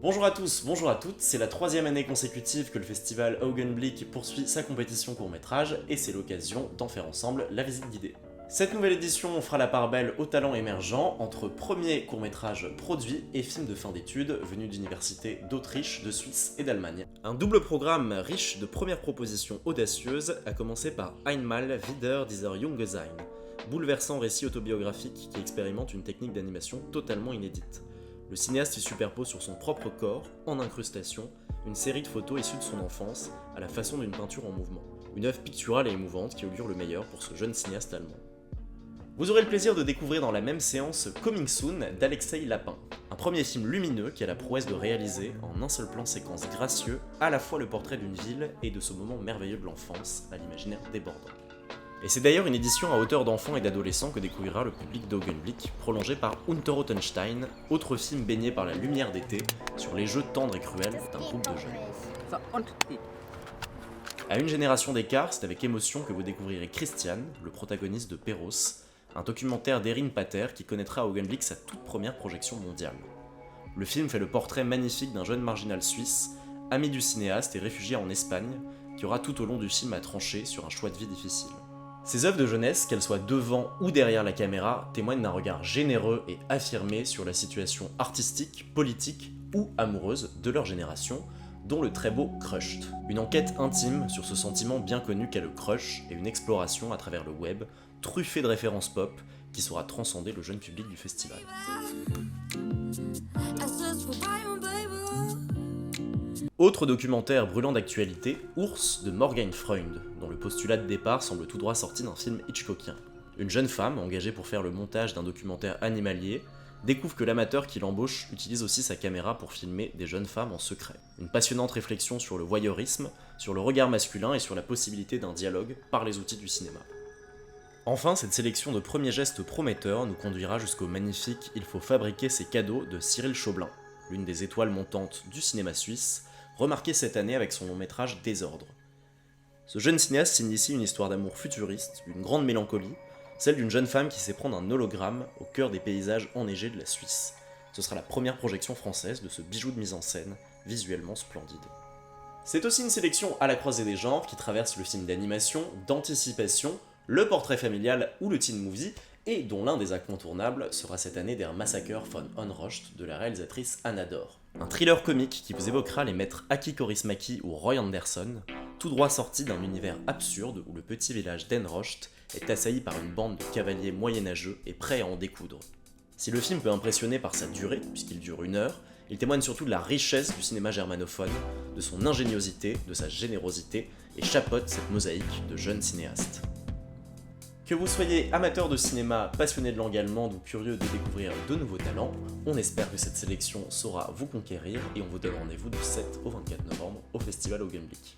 Bonjour à tous, bonjour à toutes, c'est la troisième année consécutive que le festival Augenblick poursuit sa compétition court-métrage et c'est l'occasion d'en faire ensemble la visite guidée. Cette nouvelle édition fera la part belle aux talents émergents entre premiers courts-métrages produits et films de fin d'études venus d'universités d'Autriche, de Suisse et d'Allemagne. Un double programme riche de premières propositions audacieuses, à commencer par Einmal wieder dieser Junge sein, bouleversant récit autobiographique qui expérimente une technique d'animation totalement inédite. Le cinéaste y superpose sur son propre corps, en incrustation, une série de photos issues de son enfance, à la façon d'une peinture en mouvement. Une œuvre picturale et émouvante qui augure le meilleur pour ce jeune cinéaste allemand. Vous aurez le plaisir de découvrir dans la même séance Coming Soon d'Alexei Lapin, un premier film lumineux qui a la prouesse de réaliser, en un seul plan séquence gracieux, à la fois le portrait d'une ville et de ce moment merveilleux de l'enfance, à l'imaginaire débordant. Et c'est d'ailleurs une édition à hauteur d'enfants et d'adolescents que découvrira le public d'Augenblick, prolongé par Unter Rothenstein, autre film baigné par la lumière d'été, sur les jeux tendres et cruels d'un groupe de jeunes. À une génération d'écart, c'est avec émotion que vous découvrirez Christian, le protagoniste de Perros, un documentaire d'Erin Pater qui connaîtra à Augenblick sa toute première projection mondiale. Le film fait le portrait magnifique d'un jeune marginal suisse, ami du cinéaste et réfugié en Espagne, qui aura tout au long du film à trancher sur un choix de vie difficile. Ces œuvres de jeunesse, qu'elles soient devant ou derrière la caméra, témoignent d'un regard généreux et affirmé sur la situation artistique, politique ou amoureuse de leur génération, dont le très beau Crushed. Une enquête intime sur ce sentiment bien connu qu'est le crush et une exploration à travers le web, truffée de références pop, qui saura transcender le jeune public du festival. Autre documentaire brûlant d'actualité, Ours de Morgan Freund, dont le postulat de départ semble tout droit sorti d'un film hitchcockien. Une jeune femme, engagée pour faire le montage d'un documentaire animalier, découvre que l'amateur qui l'embauche utilise aussi sa caméra pour filmer des jeunes femmes en secret. Une passionnante réflexion sur le voyeurisme, sur le regard masculin et sur la possibilité d'un dialogue par les outils du cinéma. Enfin, cette sélection de premiers gestes prometteurs nous conduira jusqu'au magnifique Il faut fabriquer ses cadeaux de Cyril Chaublin, l'une des étoiles montantes du cinéma suisse, remarqué cette année avec son long métrage Désordre. Ce jeune cinéaste signe ici une histoire d'amour futuriste, d'une grande mélancolie, celle d'une jeune femme qui sait prendre un hologramme au cœur des paysages enneigés de la Suisse. Ce sera la première projection française de ce bijou de mise en scène, visuellement splendide. C'est aussi une sélection à la croisée des genres qui traverse le film d'animation, d'anticipation, le portrait familial ou le teen movie, et dont l'un des incontournables sera cette année Der Massaker von Unrucht de la réalisatrice Anna Dor. Un thriller comique qui vous évoquera les maîtres Aki Kaurismäki ou Roy Andersson, tout droit sorti d'un univers absurde où le petit village d'Enrocht est assailli par une bande de cavaliers moyenâgeux et prêts à en découdre. Si le film peut impressionner par sa durée, puisqu'il dure 1 heure, il témoigne surtout de la richesse du cinéma germanophone, de son ingéniosité, de sa générosité, et chapeaute cette mosaïque de jeunes cinéastes. Que vous soyez amateur de cinéma, passionné de langue allemande ou curieux de découvrir de nouveaux talents, on espère que cette sélection saura vous conquérir et on vous donne rendez-vous du 7 au 24 novembre au Festival Augenblick.